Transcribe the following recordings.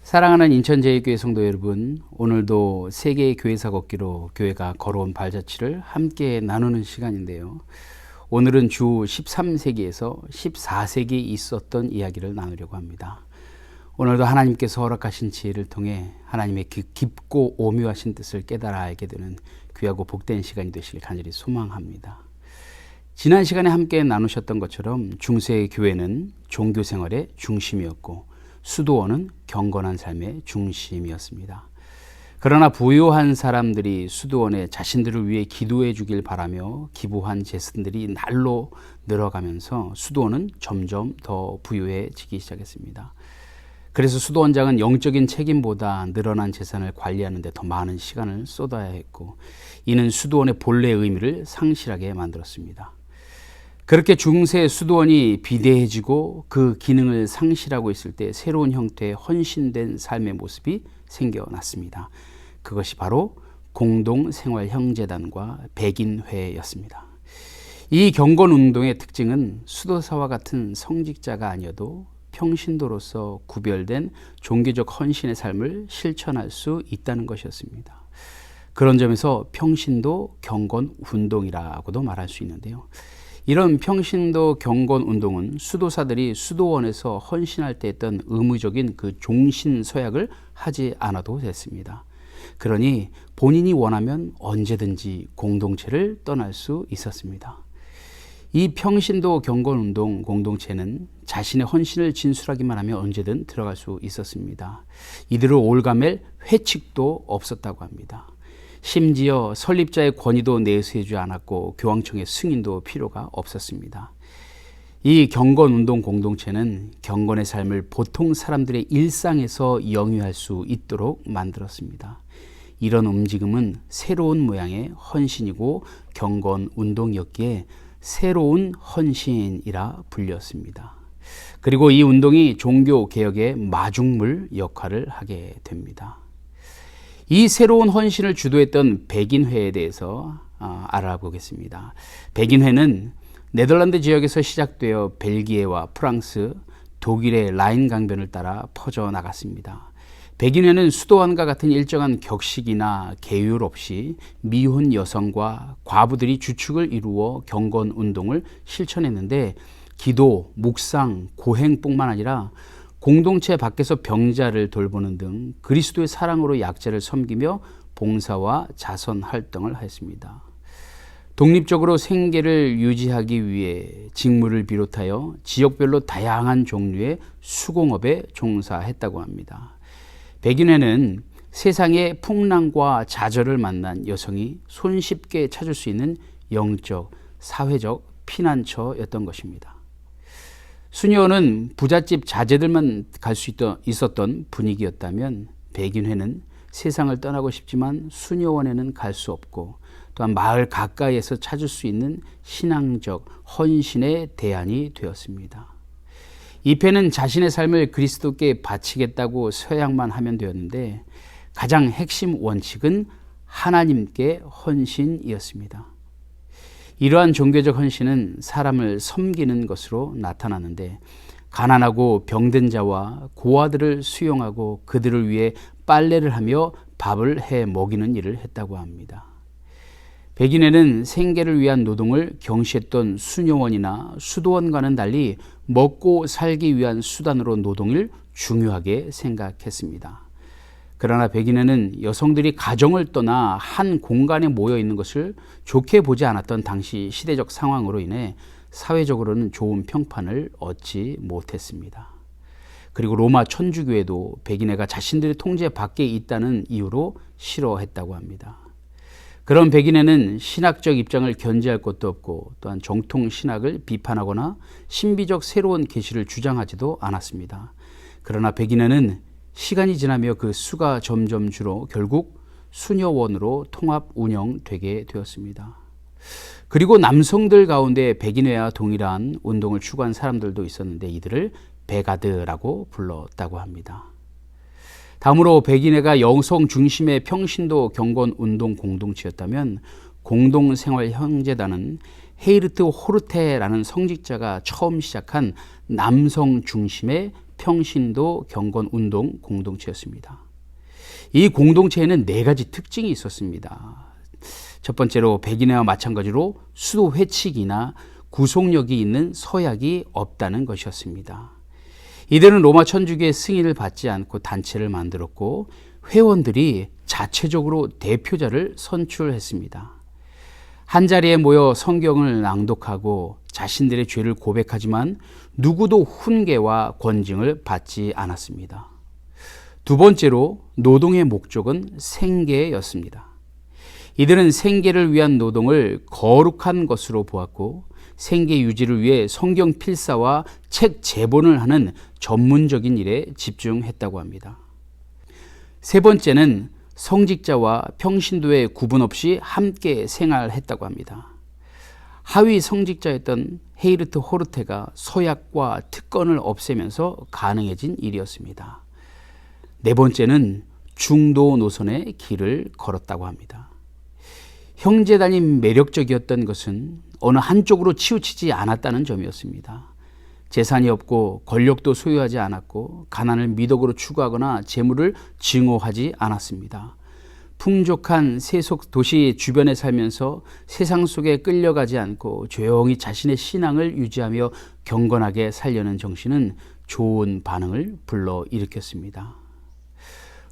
사랑하는 인천제일교회 성도 여러분, 오늘도 세계의 교회사 걷기로 교회가 걸어온 발자취를 함께 나누는 시간인데요. 오늘은 주 13세기에서 14세기에 있었던 이야기를 나누려고 합니다. 오늘도 하나님께서 허락하신 지혜를 통해 하나님의 그 깊고 오묘하신 뜻을 깨달아 알게 되는 귀하고 복된 시간이 되시길 간절히 소망합니다. 지난 시간에 함께 나누셨던 것처럼 중세의 교회는 종교 생활의 중심이었고 수도원은 경건한 삶의 중심이었습니다. 그러나 부유한 사람들이 수도원에 자신들을 위해 기도해 주길 바라며 기부한 재산들이 날로 늘어가면서 수도원은 점점 더 부유해지기 시작했습니다. 그래서 수도원장은 영적인 책임보다 늘어난 재산을 관리하는 데 더 많은 시간을 쏟아야 했고, 이는 수도원의 본래의 의미를 상실하게 만들었습니다. 그렇게 중세 수도원이 비대해지고 그 기능을 상실하고 있을 때 새로운 형태의 헌신된 삶의 모습이 생겨났습니다. 그것이 바로 공동생활형제단과 백인회였습니다. 이 경건운동의 특징은 수도사와 같은 성직자가 아니어도 평신도로서 구별된 종교적 헌신의 삶을 실천할 수 있다는 것이었습니다. 그런 점에서 평신도 경건운동이라고도 말할 수 있는데요. 이런 평신도 경건운동은 수도사들이 수도원에서 헌신할 때 했던 의무적인 그 종신서약을 하지 않아도 됐습니다. 그러니 본인이 원하면 언제든지 공동체를 떠날 수 있었습니다. 이 평신도 경건운동 공동체는 자신의 헌신을 진술하기만 하면 언제든 들어갈 수 있었습니다. 이들을 올가맬 회칙도 없었다고 합니다. 심지어 설립자의 권위도 내세우지 않았고 교황청의 승인도 필요가 없었습니다. 이 경건운동 공동체는 경건의 삶을 보통 사람들의 일상에서 영위할 수 있도록 만들었습니다. 이런 움직임은 새로운 모양의 헌신이고 경건운동이었기에 새로운 헌신이라 불렸습니다. 그리고 이 운동이 종교개혁의 마중물 역할을 하게 됩니다. 이 새로운 헌신을 주도했던 백인회에 대해서 알아보겠습니다. 백인회는 네덜란드 지역에서 시작되어 벨기에와 프랑스, 독일의 라인 강변을 따라 퍼져나갔습니다. 백인회는 수도원과 같은 일정한 격식이나 계율 없이 미혼 여성과 과부들이 주축을 이루어 경건운동을 실천했는데, 기도, 묵상, 고행뿐만 아니라 공동체 밖에서 병자를 돌보는 등 그리스도의 사랑으로 약자를 섬기며 봉사와 자선 활동을 했습니다. 독립적으로 생계를 유지하기 위해 직무를 비롯하여 지역별로 다양한 종류의 수공업에 종사했다고 합니다. 백인회는 세상의 풍랑과 좌절을 만난 여성이 손쉽게 찾을 수 있는 영적, 사회적 피난처였던 것입니다. 수녀원은 부잣집 자제들만 갈 수 있었던 분위기였다면, 백인회는 세상을 떠나고 싶지만 수녀원에는 갈 수 없고 또한 마을 가까이에서 찾을 수 있는 신앙적 헌신의 대안이 되었습니다. 이 패는 자신의 삶을 그리스도께 바치겠다고 서약만 하면 되었는데, 가장 핵심 원칙은 하나님께 헌신이었습니다. 이러한 종교적 헌신은 사람을 섬기는 것으로 나타나는데, 가난하고 병든 자와 고아들을 수용하고 그들을 위해 빨래를 하며 밥을 해 먹이는 일을 했다고 합니다. 백인회는 생계를 위한 노동을 경시했던 수녀원이나 수도원과는 달리 먹고 살기 위한 수단으로 노동을 중요하게 생각했습니다. 그러나 백인회는 여성들이 가정을 떠나 한 공간에 모여 있는 것을 좋게 보지 않았던 당시 시대적 상황으로 인해 사회적으로는 좋은 평판을 얻지 못했습니다. 그리고 로마 천주교회도 백인회가 자신들의 통제 밖에 있다는 이유로 싫어했다고 합니다. 그런 백인회는 신학적 입장을 견지할 것도 없고 또한 정통 신학을 비판하거나 신비적 새로운 계시를 주장하지도 않았습니다. 그러나 백인회는 시간이 지나며 그 수가 점점 줄어 결국 수녀원으로 통합 운영되게 되었습니다. 그리고 남성들 가운데 백인회와 동일한 운동을 추구한 사람들도 있었는데, 이들을 베가드라고 불렀다고 합니다. 다음으로 백인회가 여성 중심의 평신도 경건운동 공동체였다면, 공동생활형제단은 헤이르트 호르테라는 성직자가 처음 시작한 남성 중심의 평신도 경건운동 공동체였습니다. 이 공동체에는 4가지 특징이 있었습니다. 첫 번째로 백인회와 마찬가지로 수도 회칙이나 구속력이 있는 서약이 없다는 것이었습니다. 이들은 로마 천주교의 승인을 받지 않고 단체를 만들었고 회원들이 자체적으로 대표자를 선출했습니다. 한자리에 모여 성경을 낭독하고 자신들의 죄를 고백하지만 누구도 훈계와 권징을 받지 않았습니다. 두 번째로 노동의 목적은 생계였습니다. 이들은 생계를 위한 노동을 거룩한 것으로 보았고 생계 유지를 위해 성경 필사와 책 제본을 하는 전문적인 일에 집중했다고 합니다. 세 번째는 성직자와 평신도의 구분 없이 함께 생활했다고 합니다. 하위 성직자였던 헤이르트 호르테가 서약과 특권을 없애면서 가능해진 일이었습니다. 네 번째는 중도 노선의 길을 걸었다고 합니다. 형제단이 매력적이었던 것은 어느 한쪽으로 치우치지 않았다는 점이었습니다. 재산이 없고 권력도 소유하지 않았고 가난을 미덕으로 추구하거나 재물을 증오하지 않았습니다. 풍족한 세속 도시 주변에 살면서 세상 속에 끌려가지 않고 조용히 자신의 신앙을 유지하며 경건하게 살려는 정신은 좋은 반응을 불러일으켰습니다.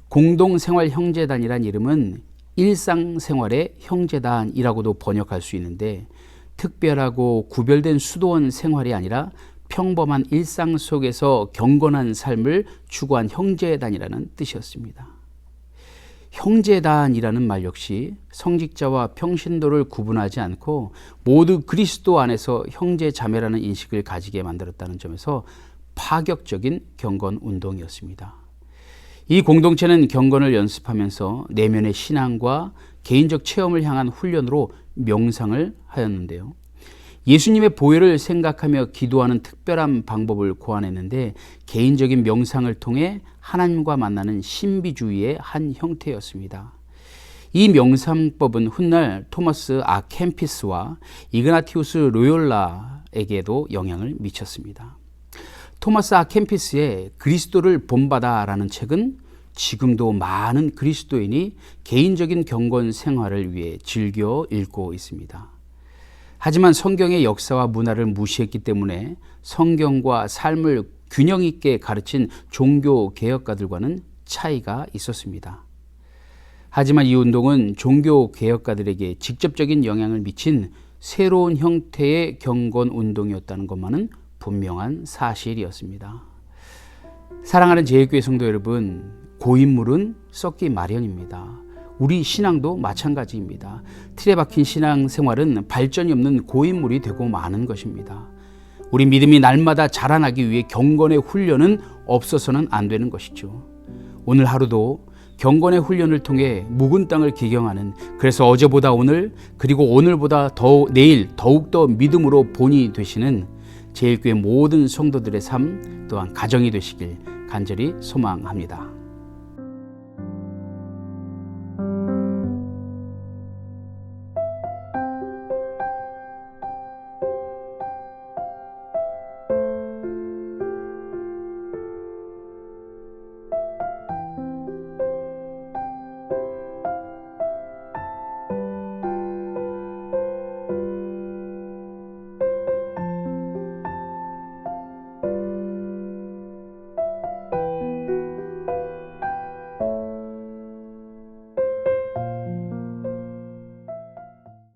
공동생활 형제단이란 이름은 일상생활의 형제단이라고도 번역할 수 있는데 특별하고 구별된 수도원 생활이 아니라 평범한 일상 속에서 경건한 삶을 추구한 형제단이라는 뜻이었습니다. 형제단이라는 말 역시 성직자와 평신도를 구분하지 않고 모두 그리스도 안에서 형제 자매라는 인식을 가지게 만들었다는 점에서 파격적인 경건 운동이었습니다. 이 공동체는 경건을 연습하면서 내면의 신앙과 개인적 체험을 향한 훈련으로 명상을 하였는데요. 예수님의 보혈을 생각하며 기도하는 특별한 방법을 고안했는데 개인적인 명상을 통해 하나님과 만나는 신비주의의 한 형태였습니다. 이 명상법은 훗날 토마스 아 캠피스와 이그나티우스 로욜라에게도 영향을 미쳤습니다. 토마스 아 캠피스의 그리스도를 본받아라는 책은 지금도 많은 그리스도인이 개인적인 경건 생활을 위해 즐겨 읽고 있습니다. 하지만 성경의 역사와 문화를 무시했기 때문에 성경과 삶을 균형 있게 가르친 종교 개혁가들과는 차이가 있었습니다. 하지만 이 운동은 종교 개혁가들에게 직접적인 영향을 미친 새로운 형태의 경건 운동이었다는 것만은 분명한 사실이었습니다. 사랑하는 제일교회 성도 여러분, 고인물은 썩기 마련입니다. 우리 신앙도 마찬가지입니다. 틀에 박힌 신앙생활은 발전이 없는 고인물이 되고 마는 것입니다. 우리 믿음이 날마다 자라나기 위해 경건의 훈련은 없어서는 안 되는 것이죠. 오늘 하루도 경건의 훈련을 통해 묵은 땅을 기경하는, 그래서 어제보다 오늘 그리고 오늘보다 내일 더욱더 믿음으로 본이 되시는 제일교회 모든 성도들의 삶 또한 가정이 되시길 간절히 소망합니다.